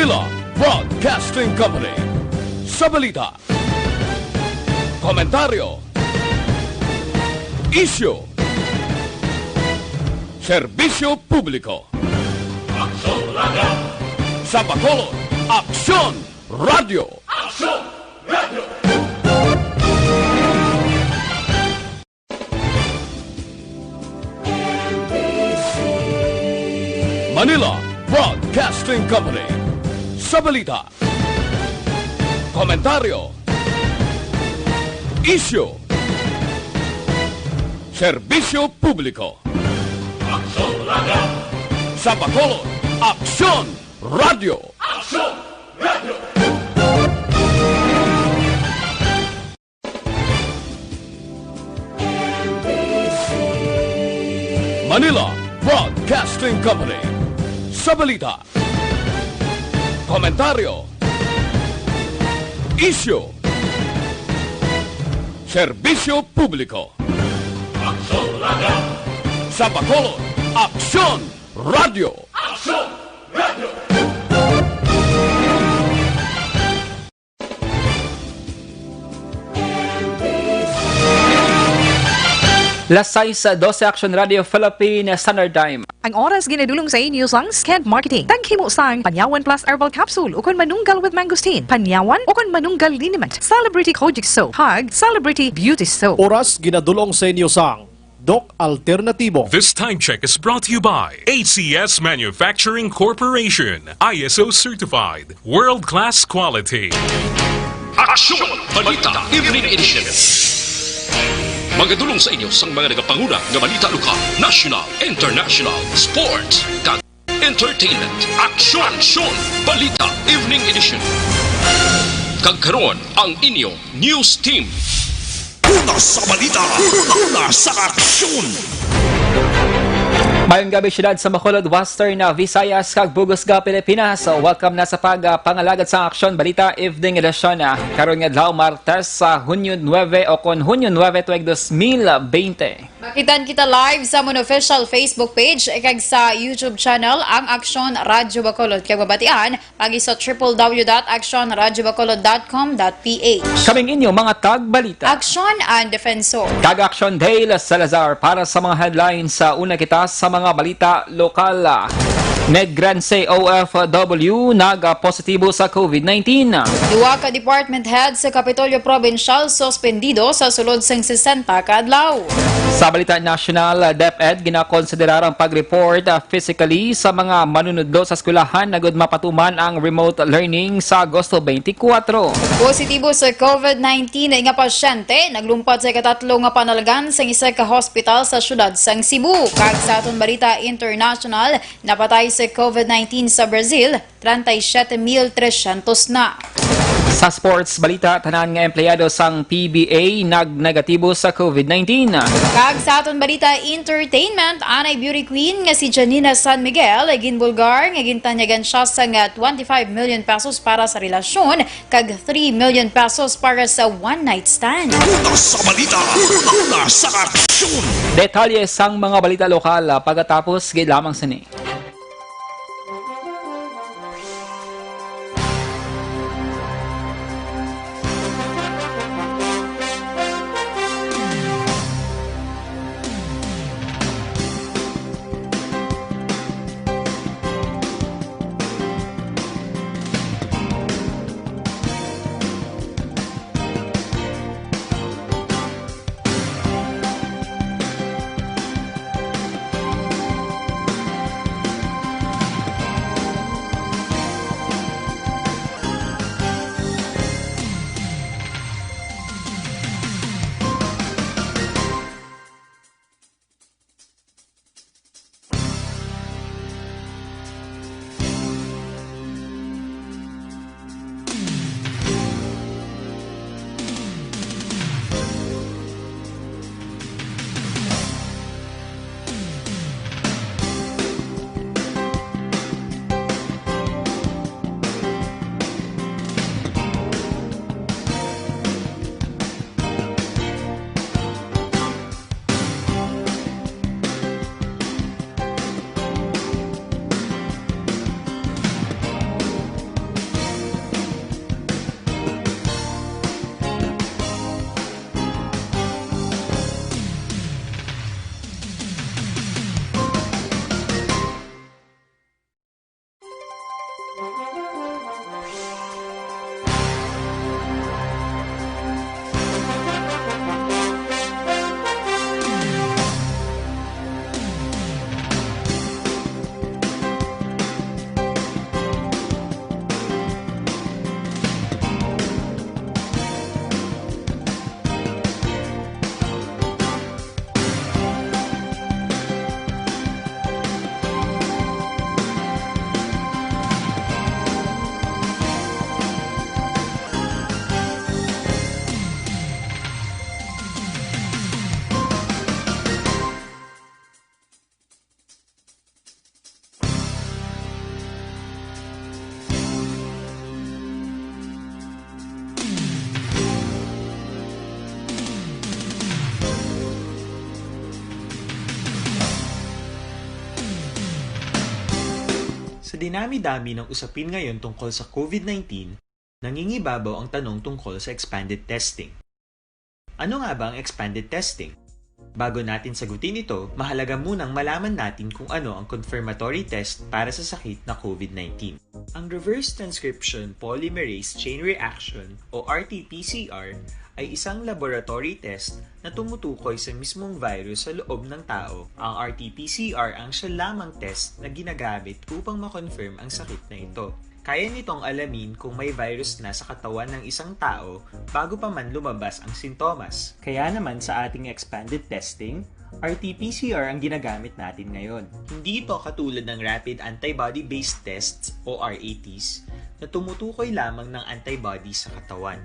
Manila Broadcasting Company. Sa balita, komentaryo, issue, serbisyo publiko. Aksyon Radio! Sa Bacolod, Aksyon Radio! Aksyon Radio! Manila Broadcasting Company. Sa balita, komentaryo, issue, serbisyo publiko. Aksyon Radio! Sa Bacolod, Aksyon Radio! Aksyon Radio! Manila Broadcasting Company. Sa balita, komentaryo, issue, serbisyo publiko. Aksyon Radio! Sa Bacolod, Aksyon Radio! Aksyon Radio! Las 6:12 Action Radio Philippine Standard Time. Ang oras ginadulong sa inyo sang Sked Marketing. Tangkimo sang Panyawan Plus Herbal Capsule ukon manunggal with mangosteen. Panyawan ukon manunggal liniment. Celebrity Kojic Soap. Hug Celebrity Beauty Soap. Oras ginadulong sa inyo sang Doc Alternativo. This time check is brought to you by ACS Manufacturing Corporation. ISO certified. World-class quality. Aksyon! Balita Evening Edition. Magadulong sa inyo sang mga nagapanguna ng balita lokal, national, international, sports, kag entertainment. Aksyon! Balita Evening Edition. Kagkaroon ang inyong news team. Una sa balita, una sa aksyon. Mayong gabi siyudad sa Bacolod, Western Visayas, kag Bugosga, Pilipinas. Welcome na sa pangalagad sa Aksyon Balita Evening Edition. Karon nga adlaw Martes sa Hunyo 9 o kon Hunyo 9 tuig 2020. Makitan kita live sa mon official Facebook page kag sa YouTube channel ang Aksyon Radyo Bacolod. Kag babatian pagi sa www.actionradyobacolod.com.ph. Kaming inyo mga tagbalita. Aksyon and Defensor. Kag Aksyon Dale Salazar para sa mga headlines sa una kita sa mga balita lokal. Negranse OFW nag-positibo sa COVID-19. Duwa ka department head sa Kapitolyo Provincial suspendido sa sulod sang 60 ka adlaw. Sa balita national, DepEd ginakonsiderar ang pag-report physically sa mga manunudlo sa eskwelahan na gud mapatuman ang remote learning sa Agosto 24. Positibo sa COVID-19 nga pasyente naglumpad sa ikatatlo nga panalgan sa isa ka hospital sa syudad sang Cebu. Kag sa aton balita international, napatay sa COVID-19 sa Brazil, 37,300 na. Sa sports balita, tanan nga empleyado sang PBA nag-negatibo sa COVID-19. Kag sa aton balita entertainment, anay beauty queen nga si Janina San Miguel ginbulgar nga gintanyagan siya sa 25 million pesos para sa relasyon kag 3 million pesos para sa one night stand. Una sa balita, una sa aksyon. Detalye sang mga balita lokal pagkatapos gid lamang sini. Sa dinami-dami ng usapin ngayon tungkol sa COVID-19, nangingibabaw ang tanong tungkol sa expanded testing. Ano nga ba ang expanded testing? Bago natin sagutin ito, mahalaga munang malaman natin kung ano ang confirmatory test para sa sakit na COVID-19. Ang reverse transcription polymerase chain reaction o RT-PCR ay isang laboratory test na tumutukoy sa mismong virus sa loob ng tao. Ang RT-PCR ang siya lamang test na ginagamit upang makonfirm ang sakit na ito. Kaya nitong alamin kung may virus na sa katawan ng isang tao bago pa man lumabas ang sintomas. Kaya naman sa ating expanded testing, RT-PCR ang ginagamit natin ngayon. Hindi ito katulad ng rapid antibody-based tests o RATs na tumutukoy lamang ng antibodies sa katawan.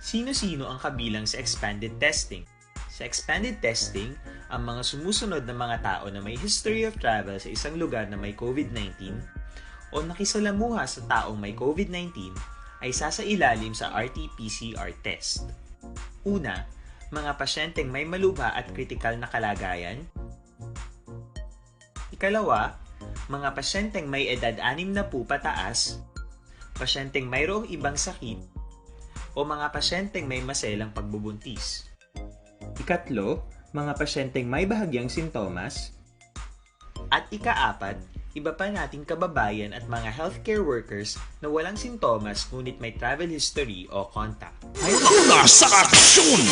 Sino-sino ang kabilang sa expanded testing? Sa expanded testing, ang mga sumusunod na mga tao na may history of travel sa isang lugar na may COVID-19 o nakisalamuha sa taong may COVID-19 ay sasailalim sa RT-PCR test. Una, mga pasyenteng may malubha at kritikal na kalagayan. Ikalawa, mga pasyenteng may edad 60 pataas, pasyenteng mayroong ibang sakit, o mga pasyenteng may maselang pagbubuntis. Ikatlo, mga pasyenteng may bahagyang sintomas. At ikaapat, iba pa nating kababayan at mga healthcare workers na walang sintomas ngunit may travel history o contact. Nasa aksyon!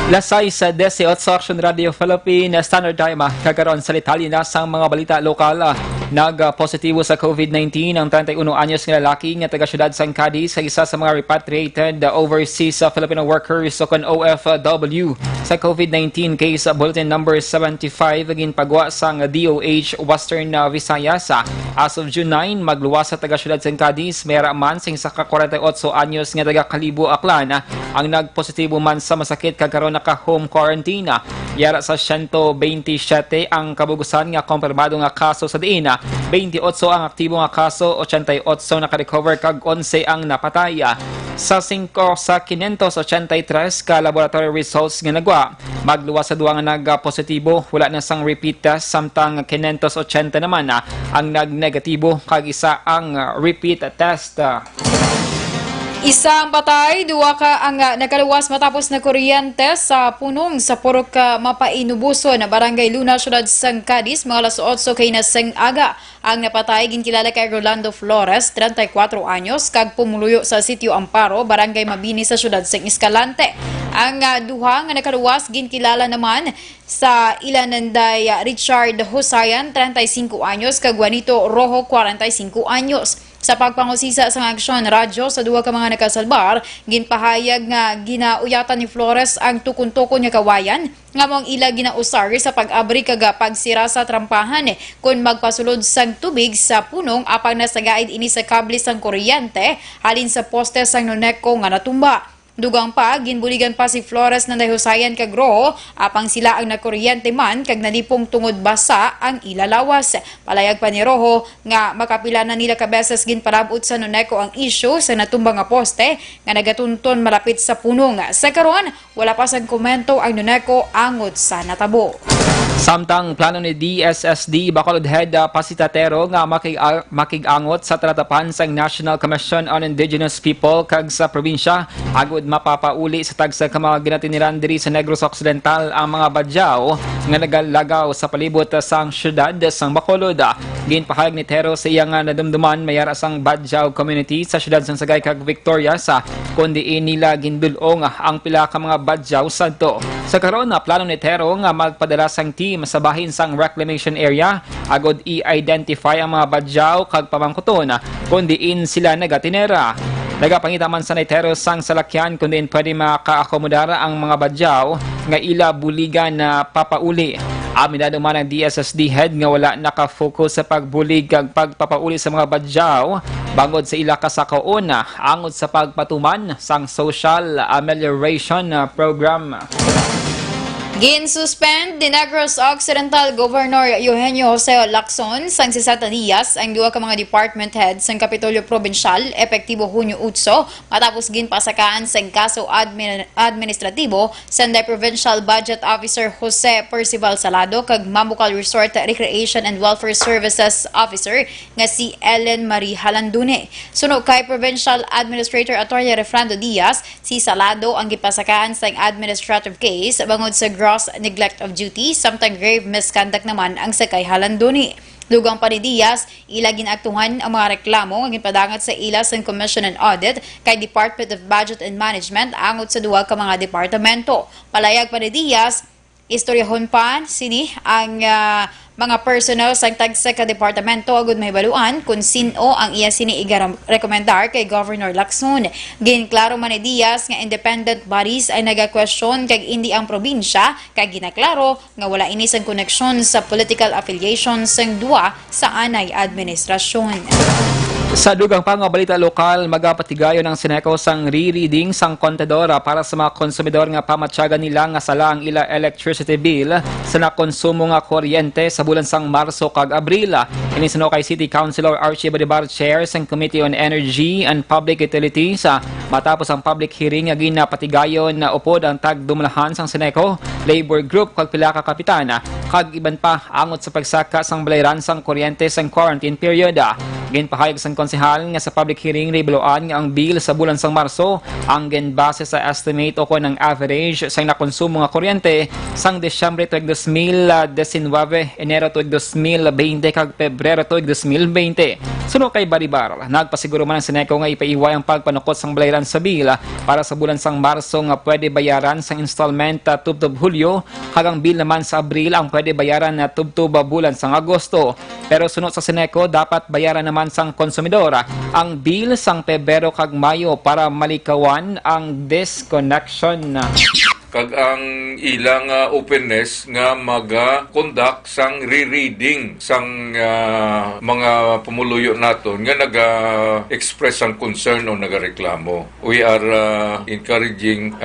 Lasay sa 18 Action Radio Philippines Standard Time kagaron sa detalye na sang mga balita lokal. Nag-positibo sa COVID-19 ang 31 anyos nga lalaki nga taga-syudad sang Cadiz sa isa sa mga repatriated overseas Filipino workers o kon OFW. Sa COVID-19 case bulletin number 75 ginpagwa sang DOH Western Visayas. As of June 9, magluwas sa taga-syudad sang Cadiz, mayra man sing sa 48 anyos nga taga-Kalibo Aklan ang nagpositibo man sa masakit kagaron naka-home quarantine. Yara sa 127 ang kabugusan nga kompirmado nga kaso sa diin. 28 ang aktibo nga kaso, 88 naka-recover kag 11 ang napatay. Sa 5 sa 583 ka laboratory results nga nagwa, magluwas sa duwa nga nag-positibo, wala na sang repeat test, samtang 580 naman ang nag-negatibo kag isa ang repeat test. Isang patay, duwa ka ang nakaluwas matapos na kuryente sa punong sa Purok Mapainubuso na Barangay Luna, Syudad sang Cadiz, mga alas 8 kay nasang aga. Ang napatay ginkilala kay Rolando Flores, 34 anyos, kag pumuluyo sa Sitio Amparo, Barangay Mabini sa Syudad sang Escalante. Ang duha nga nakaluwas ginkilala naman sa ilananday Richard Husayan, 35 anyos, kag Juanito Rojo, 45 anyos. Sa pagpangusisa sa aksyon radyo sa duwa ka mga nakasalbar, ginpahayag nga ginauyatan ni Flores ang tukon-tukon nga kawayan nga mong ila ginausar sa pag-abri kaga pagsira sa trampahan kung magpasulod sang tubig sa punong apang nasagaid ini sa kable sang kuryente halin sa poste sang Noneco nga natumba. Dugang pa, ginbuligan pa si Flores na nahusayan kag Rojo, apang sila ang nakuryente man kag nalipong tungod basa ang ilalawas. Palayag pa ni Rojo nga makapila na nila kabeses ginparabot sa Noneco ang issue sa natumbang nga poste nga nagatunton malapit sa punong. Sa karon, wala pa sang komento ang Noneco angod sa natabo. Samtang plano ni DSSD Bacolod Head Pasitatero nga makigangot sa tratapan sang National Commission on Indigenous People kag sa probinsya agud mapapauli sa tagsa ka mga ginatiniran diri sa Negros Occidental ang mga badyaw nga nagalagaw sa palibot sang syudad sang Bacolod. Ginpahayag ni Tero sa iyang nadumduman mayara sang badyaw community sa syudad sang Sagay kag Victorias kundi nila gindulong ang pila ka mga badyaw sadto. Sa karon plano ni Tero nga magpadala sang team sa bahin sang reclamation area agod i-identify ang mga badyaw kag pamangkuton kundi sila nagatinera. Nagapangita man sa Tero sang salakyan kundi pwede makaakomodar ang mga badyaw nga ila buligan na papauli. Aminado man ang DSSD head nga wala nakafocus sa pagbulig kag pagpapauli sa mga badyaw bangod sa ila kasakaon angod sa pagpatuman sang social amelioration program. Gin-suspend ni Negros Occidental Governor Eugenio Jose Lacson sang si Satanias ang duwa ka mga department heads sang Kapitolyo Provincial epektibo Hunyo 8 matapos ginpasakaan sang kaso administratibo sa Provincial Budget Officer Jose Percival Salado kag Mambucal Resort Recreation and Welfare Services Officer nga si Ellen Marie Halandune. Suno kay Provincial Administrator Atty. Refrando Diaz, si Salado ang gipasakaan sang administrative case bangod sa gross neglect of duty samtang grave misconduct naman ang sakay Halanduni. Dugang pa ni Diaz, ila ginaktuhan ang mga reklamo ang ginpadangat sa ila sa Commission on Audit kay Department of Budget and Management angot sa duwa ka mga departamento. Palayag pa ni Diaz, istoryahon pa sini ang mga personnel sa tagsa ka departamento agud mahibaluan kung sino ang iya sini rekomendar kay Governor Lacson. Ginklaro man ni Diaz nga independent bodies ay naga-question kag hindi ang probinsya kag ginaklaro nga wala ini sang koneksyon sa political affiliation sang duwa sa anay administrasyon. Sa dugang pa nga balita lokal, magapatigayo ng Seneco sang re-reading sang kontadora para sa mga konsumidor nga pamatyagan nila nga sala ang ila electricity bill sa nakonsumo nga kuryente sa bulan sang Marso kag Abril. Inisino kay City Councilor Archie Bodibar Chair sang Committee on Energy and Public Utilities matapos ang public hearing nga ginapatigayon na upod ang tagdumlahan sang Seneco, Labor Group kag pila ka kapitana kag iban pa angot sa pagsaka sang balayran sang kuryente sang quarantine period. Ginpahayag sang konsehal nga sa public hearing rebeloan nga ang bill sa bulan sang Marso ang ginbase sa estimate o ng average sang nakonsumo nga kuryente sang Desyembre tuig 2019, Enero tuig 2020 kag Pebrero tuig 2020. Suno kay Baribar, nagpasiguro man ang Seneco nga ipaiway ang pagpanukot sang balayran sa bill para sa bulan sang Marso nga pwede bayaran sang installment tubtob Hulyo kag ang bill naman sa Abril ang pwede bayaran na tubtob bulan sang Agosto. Pero sunod sa Seneco dapat bayaran naman sang konsumidor ang bill sang Pebrero kag Mayo para malikawan ang disconnection. Kag ang ilang openness nga maga-conduct sang re-reading sang mga pumuluyo naton nga naga-express ang concern o nagareklamo. We are encouraging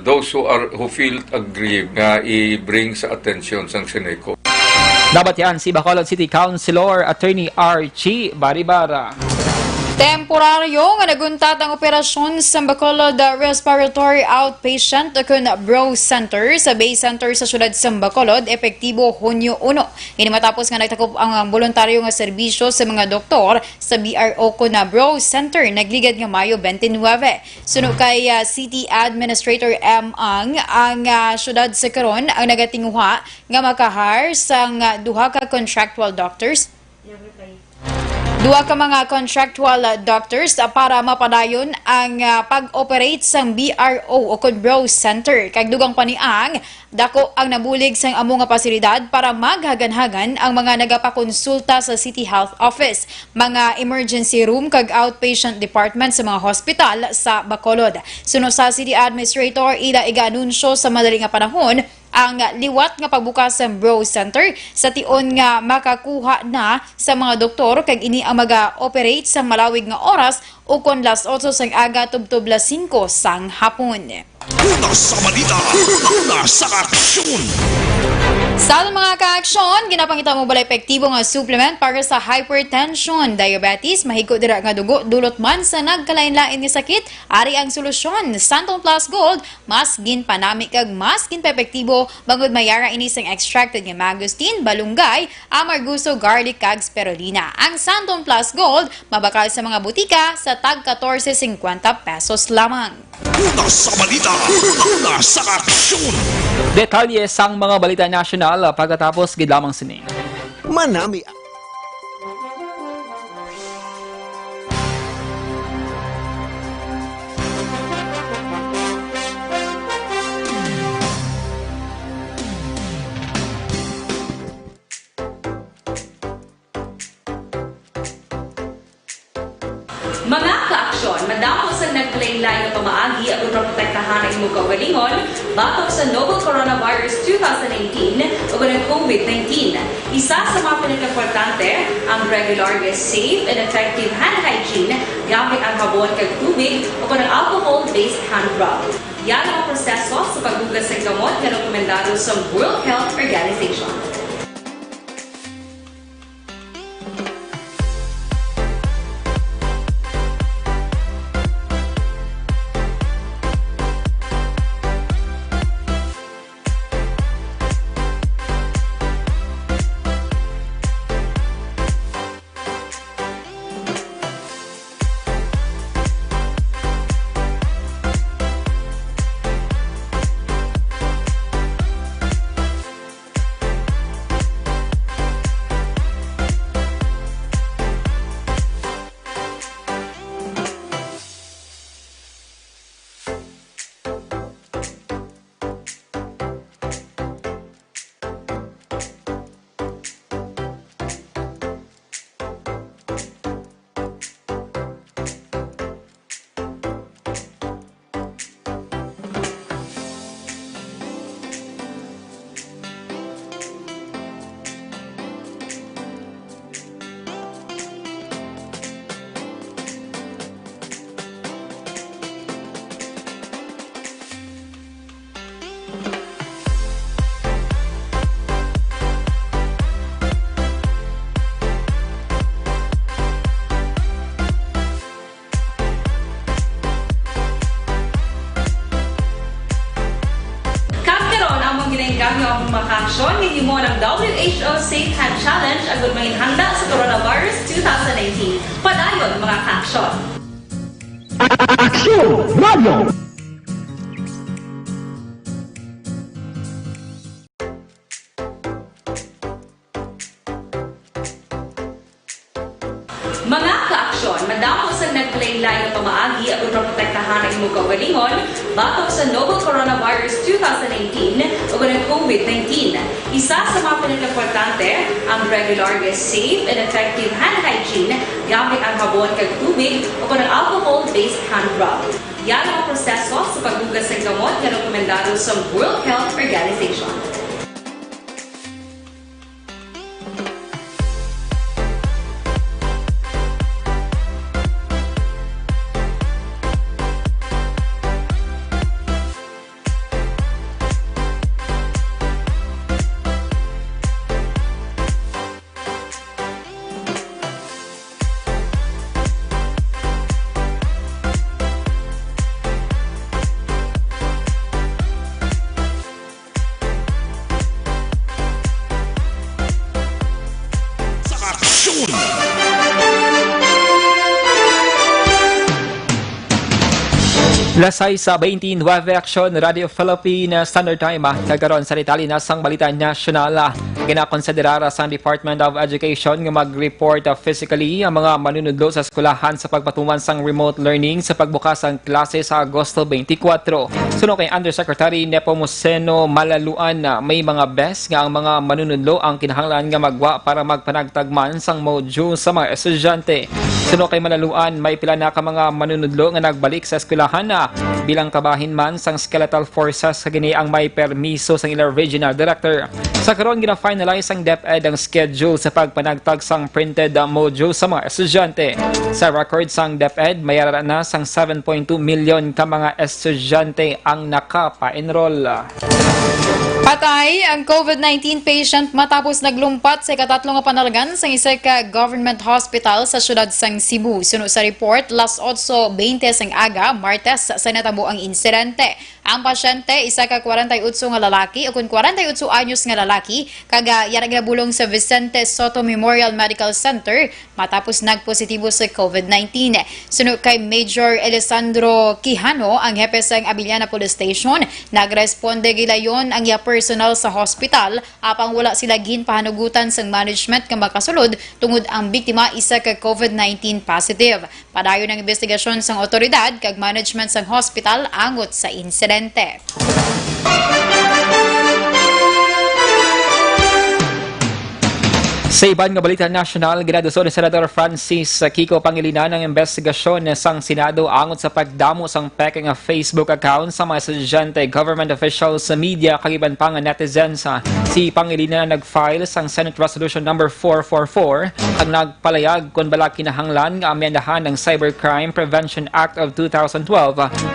those who feel aggrieved nga i-bring sa attention sang Seneco. Dapat yan si Bacolod City Councilor Attorney Archie Baribara. Temporaryo nga naguntat ang operasyon sa Bacolod Respiratory Outpatient o Bro Center sa Bay Center sa syudad sa Bacolod epektibo Hunyo 1. Ini matapos nga nagtakop ang voluntaryo nga serbisyo sa mga doktor sa BRO Bro Center nagligad nga Mayo 29. Suno kay City Administrator M. Ang syudad sa karon ang nagatinguha nga makahire sang duha ka contractual doctors. Duha ka mga contractual doctors para mapadayon ang pag-operate sang BRO o Bro Center. Kag dugang pa ni Ang, dako ang nabulig sang amo nga pasilidad para maghagan-hagan ang mga nagapakonsulta sa City Health Office, mga emergency room kag outpatient department sa mga hospital sa Bacolod. Suno sa City Administrator, ila iga-anunsyo sa madali nga panahon ang liwat nga pagbukas sa Bro Center sa tion nga makakuha na sa mga doktor kag ini ang maga-operate sa malawig nga oras o kon las 8 sang aga tubtob las 5 sang hapon. Una sa balita, una sa aksyon. Sa mga ka-aksyon, ginapangita mo bala epektibo nga supplement para sa hypertension, diabetes, mahigko dira nga dugo, dulot man sa nagkalain-lain nga sakit, ari ang solusyon. Santon Plus Gold, mas ginpanami kag mas ginpa-epektibo bangod mayara ini sang extracted nga mangosteen, balunggay, amarguso, garlic kag spirulina. Ang Santon Plus Gold, mabakal sa mga butika sa tag 14.50 pesos lamang. Una sa balita, una sa aksyon. Detalye sang mga balita nasyonal pagkatapos gid lamang sini. Manami. Mga ka-aksyon, madamo sa naglaylay na pamaagi at protektahan ang imong kaugalingon batok sa novel coronavirus 2018 o ng COVID-19. Isa sa mga pinaka-importante ang regular, safe, and effective hand hygiene gamit ang habon kag tubig o ng alcohol-based hand rub. Yan ang proseso sa pagbubuhay pagbugas sa gamot nga rekomendado sa World Health Organization. Kami ang makaksyon hindi mo ng WHO Safe Hand Challenge agad may handa sa coronavirus 2019. Padayon mga kaksyon. Action Radio! Mga kaaksyon, madamo sa naglaylay na pamaagi at protektahan ang imong kaugalingon batok sa novel coronavirus 2018 o ng COVID-19. Isa sa mga pinaka-importante ang regular, safe, and effective hand hygiene gamit ang habon kag tubig o ng alcohol-based hand rub. Yan ang proseso sa paghugas ng gamot na rekomendado sa World Health Organization. Lasay sa 29 Action Radio Philippine Standard Time kagaron sa Itali na sang balita nasyonal. Ginakonsiderara sa Department of Education nga mag-report physically ang mga manunudlo sa eskwelahan sa pagpatuman sang remote learning sa pagbukas ang klase sa Agosto 24. Suno kay Undersecretary Nepomuceno Malaluan na may mga best nga ang mga manunudlo ang kinahanglan nga magwa para magpanagtagman sang module sa mga estudyante. Suno kay Malaluan may pila na ka mga manunudlo nga nagbalik sa eskwelahan na bilang kabahin man sang skeletal forces sa gini ang may permiso sang ilang regional director. Sa karon gina-finalize ang DepEd ang schedule sa pagpanagtag sang printed module sa mga estudyante. Sa record sang DepEd, mayara na sang 7.2 million ka mga estudyante ang nakapa-enroll. Patay ang COVID-19 patient matapos naglumpat sa ikatatlong panalagan sa isa ka government hospital sa syudad sang Cebu. Suno sa report, las 8:20 sang aga, Martes, sa natabo ang insidente. Ang pasyente, isa ka 48 nga lalaki o 48 anyos nga lalaki, kaga yarang nabulong sa Vicente Soto Memorial Medical Center matapos nagpositibo sa COVID-19. Sunod kay Major Alessandro Quijano, ang hepe sa Abiliana Police Station, nagresponde gilayon ang personal sa hospital apang wala sila ginpahanugutan sa management nga makasulod tungod ang biktima isa ka COVID-19 positive. Padayon ang investigasyon sang otoridad kag management sang hospital angot sa insidente. Sa iban nga balita nasyonal, ginaduso ni Senator Francis Kiko Pangilinan ang investigasyon sang Senado angot sa pagdamo sang peke nga Facebook account sa mga estudyante, government officials, sa media, kagiban pa nga netizens. Si Pangilinan nag-file sang Senate Resolution number 444 kag nagpalayag kung bala kinahanglan nga amyendahan ng Cybercrime Prevention Act of 2012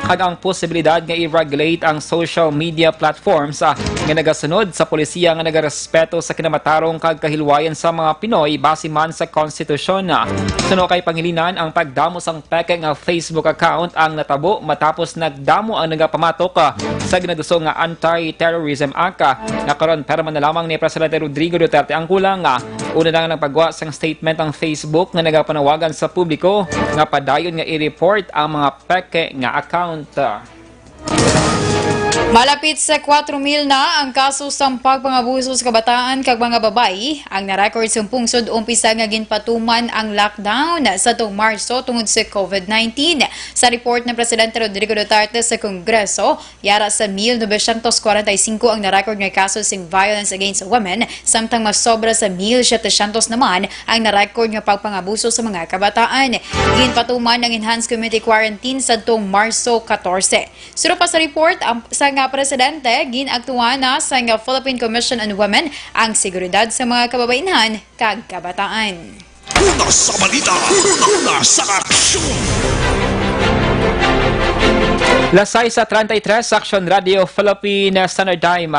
kag ang posibilidad nga i-regulate ang social media platforms nga nagasunod sa polisiya nga nagarespeto sa kinamatarong kag kahilwayan sa mga Pinoy base man sa konstitusyon. Suno kay Pangilinan, ang pagdamo sang peke nga Facebook account ang natabo matapos nagdamo ang nagapamatok sa ginaduso nga Anti-Terrorism Act na karon perma na lamang ni Presidente Rodrigo Duterte ang kulang. Una na nga nagpagawa sang statement ang Facebook nga nagapanawagan sa publiko nga padayon nga i-report ang mga peke nga account. Malapit sa 4,000 na ang kaso sa pagpangabuso sa kabataan kag mga babayi. Ang na-record sa pungsod umpisa nga ginpatuman ang lockdown sa tuong Marso tungod sa COVID-19. Sa report ng Presidente Rodrigo Duterte sa Kongreso, yara sa 1,945 ang na-record nga kaso sa violence against women, samtang mas sobra sa 1,700 naman ang na-record nga pagpangabuso sa mga kabataan. Ginpatuman ang enhanced community quarantine sa tuong Marso 14. Suro pa sa report, sa nga Presidente, ginagtuwa na sa nga Philippine Commission on Women ang seguridad sa mga kababainhan kag kabataan. Una sa balita, una sa aksyon. Lasay sa 33 Action Radio Philippine Standard Time.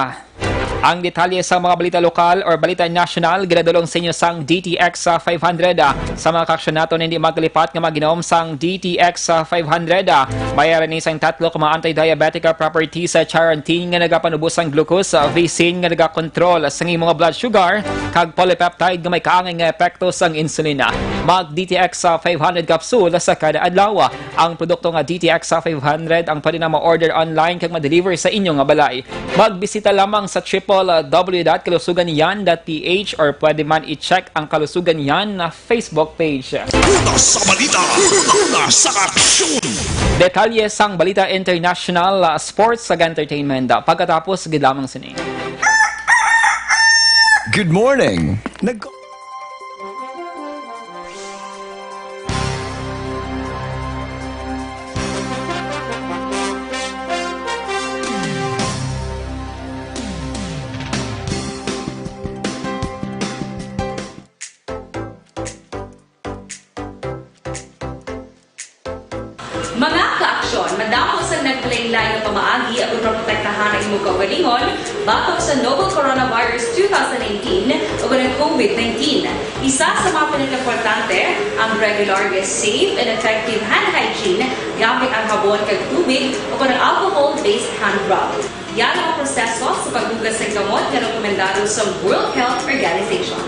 Ang detalye sa mga balita lokal or balita national ginadulong sa inyo sang DTX 500. Sa mga kaksyon nato hindi maglipat nga maginom sang DTX 500. Bayaran ni sang tatlo ka mga anti-diabetic properties sa Charantin nga nagapanubos ang glucose, Vicin nga nagakontrol sa mga blood sugar, kag polypeptide nga may kaangay nga epekto sang insulina. Mag DTX 500 capsule sa kada adlaw. Ang produkto nga DTX 500 ang pwede na ma-order online kag ma-deliver sa inyong nga balay. Magbisita lamang sa www.kalusuganiyan.ph or pwede man i-check ang Kalusugan Yan na Facebook page. Una sa balita, una sa aksyon. Detalye sang balita international, sports sa entertainment. Pagkatapos, gid lamang sini. Good morning. Mga ka-aksyon, madamo sa naglaylay na pamaagi at protektahan ang imong kaugalingon batok sa novel coronavirus 2018 o ng COVID-19. Isa sa mga pinaka-importante ang regular, safe, and effective hand hygiene gamit ang habon kag tubig o ng alcohol-based hand rub. Yan ang proseso sa paghugas ng gamot na rekomendado sa World Health Organization.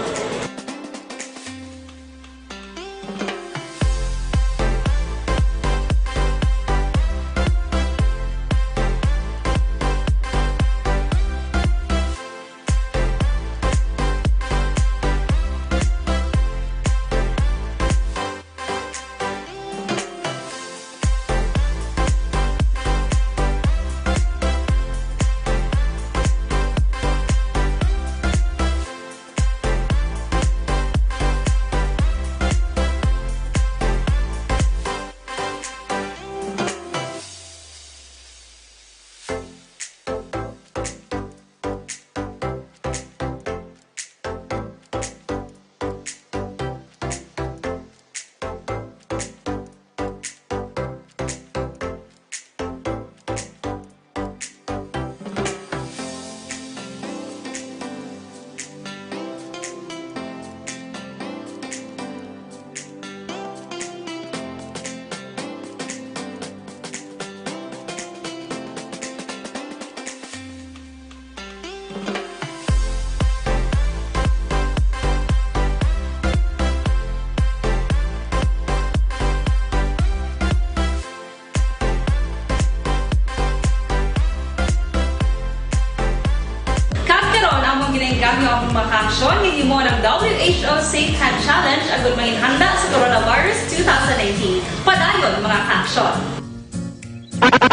Ginenggamyo ang mga aksyon ng imo ng WHO Safe Hand Challenge agud manginhanda sa coronavirus 2019. Padayon mga aksyon.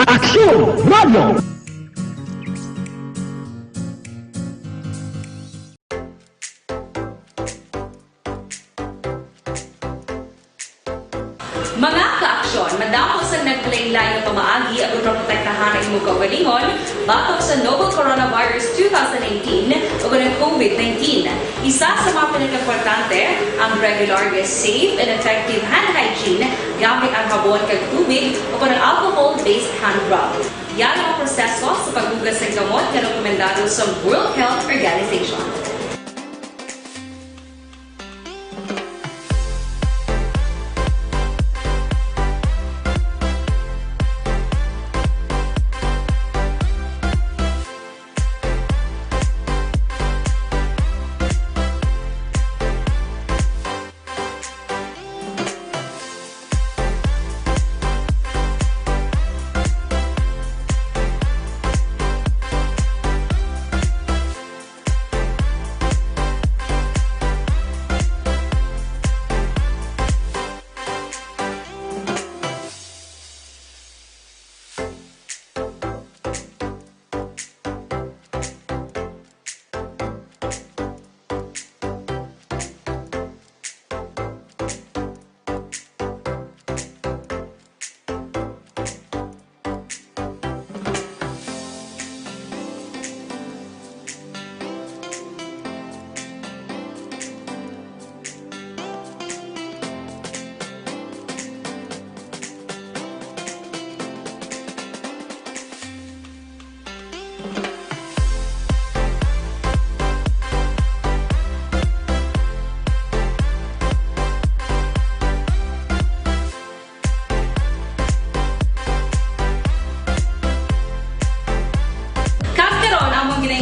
Aksyon Radio. naglain-lain nga pamaagi aron protektahan ang imong kaugalingon batok sa novel coronavirus 2018 ug ang COVID-19. Isa sa mga pinakaimportante ang regular, safe and effective hand hygiene gamit ang habon kag tubig o ang alcohol-based hand rub. Yan ang proseso sa paghugas ng gamot na rekomendado sa World Health Organization.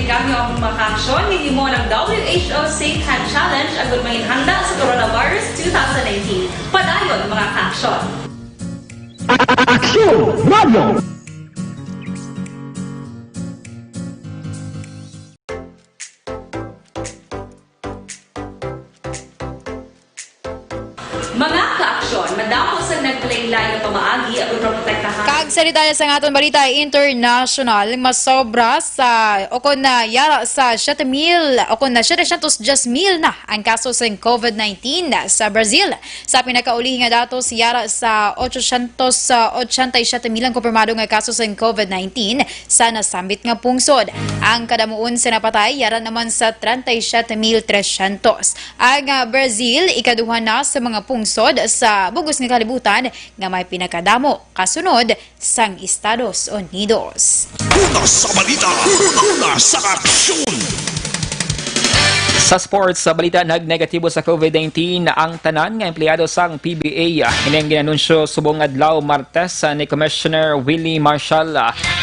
Gamyo ang makaksyon, hindi mo ng WHO Safe Hand Challenge agad may handa sa coronavirus 2019. Padayon mga kaksyon. Action Radio! Mga kaaksyon, madamo sa naglain-lain nga pamaagi aron protektahan. Kag sa detalye sa aton balita international, masobra sa okon na yara sa 7,000 okon na 710,000 na ang kaso sa COVID-19 sa Brazil. Sa pinakauli nga datos yara sa 887,000 ang kumpirmado nga kaso sa COVID-19 sa nasambit nga pungsod. Ang kadamuon sa napatay yara naman sa 37,300. Ang Brazil ikaduha na sa mga pungsod sa bugos nga kalibutan nga may pinakadamo kasunod sang Estados Unidos. Una sa balita, una sa aksyon. Sa sports, sa balita nagnegatibo sa COVID-19 ang tanan nga empleyado sang PBA. Ining ginanunsyo subong adlaw Martes ni Commissioner Willie Marshall.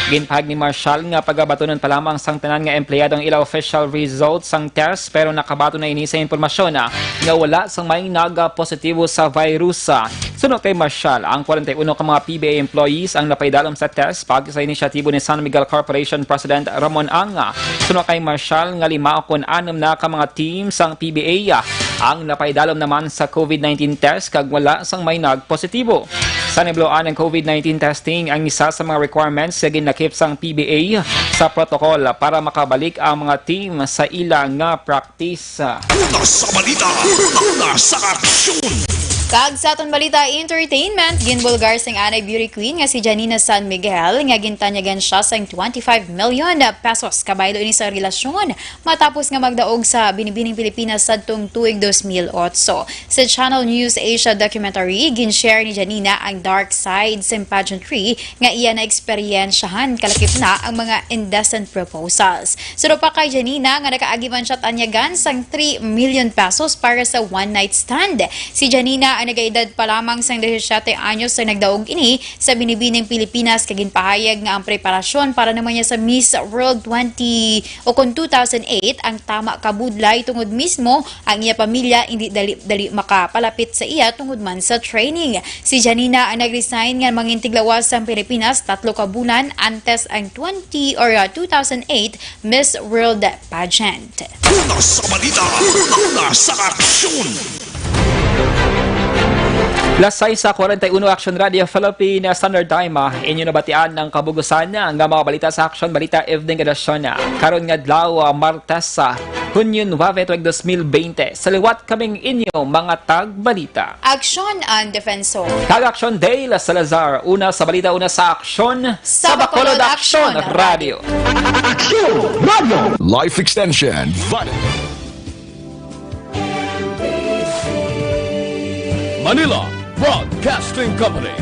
Ginpahag ni Marshall nga pagabatunon pa lamang sang tanan nga empleyado ang ila official results sang test pero nakabato na ini sa impormasyon nga wala sang may naga-positibo sa virus. Sunod kay Marshall, ang 41 ka mga PBA employees ang napaidalom sa test pag sa inisyatibo ni San Miguel Corporation President Ramon Anga. Sunod kay Marshall nga 5 na ka mga team sang PBA ang napaidalom naman sa COVID-19 test kag wala sang may nagpositibo. Sa nibloan ng COVID-19 testing ang isa sa mga requirements sa ginakip sang PBA sa protocol para makabalik ang mga team sa ilang nga practice. Una sa balita, una sa aksyon. Kag sa aton balita entertainment, ginbulgar sang anay beauty queen nga si Janina San Miguel nga gintanyagan siya sang 25 million pesos kabaylo ini sa relasyon matapos nga magdaog sa Binibining Pilipinas sadtong tuig 2008. Sa Channel News Asia documentary, ginshare ni Janina ang dark side sa pageantry nga iya na eksperyensyahan kalakip na ang mga indecent proposals. Suro pa kay Janina nga nakaagiman siya tanyagan sang 3 million pesos para sa one night stand. Si Janina ay nagaedad pa lamang sang 17 anyos sa nagdaog ini sa Binibining Pilipinas kag ginpahayag nga ang preparasyon para naman niya sa Miss World 2008 ang tama kabudlay tungod mismo ang iya pamilya hindi dali makapalapit sa iya tungod man sa training. Si Janina ang nag-resign nga mangintiglawas sa Pilipinas 3 ka bulan antes ang 2008 Miss World pageant. Una sa balita, una sa aksyon. Lasay sa 41 Action Radio Philippine Standard Time, inyo nabatian ng kabugusan nga mga balita sa Action Balita Evening Edition. Karon nga adlaw Martes Hunyo 9 tuig 2020. Saliwat kaming inyong mga tagbalita. Aksyon ang defensor. Tag-Action Day, La Salazar. Una sa balita, una sa aksyon. Sa Bacolod Action Radio. Life Extension Vitamin. Manila Broadcasting Company.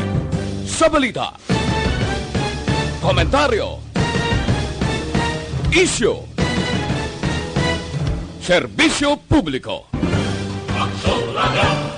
Sa balita. Komentaryo. Isyu. Serbisyo publiko. Aksyon Radio.